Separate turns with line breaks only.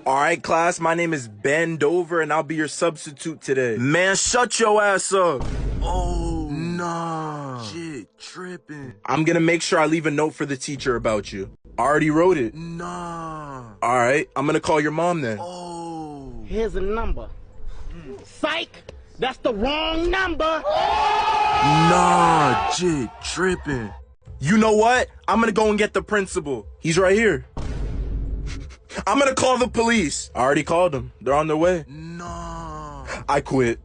All right, class, my name is Ben Dover, and I'll be your substitute today. Man, shut your ass up.
Oh, nah. Shit, tripping.
I'm gonna make sure I leave a note for the teacher about you. I already wrote it.
Nah.
All right, I'm gonna call your mom then.
Oh.
Here's a number. Psych! That's the wrong number!
Nah, shit, tripping.
You know what? I'm gonna go and get the principal. He's right here. I'm gonna call the police. I already called them. They're on their way.
Nah.
I quit.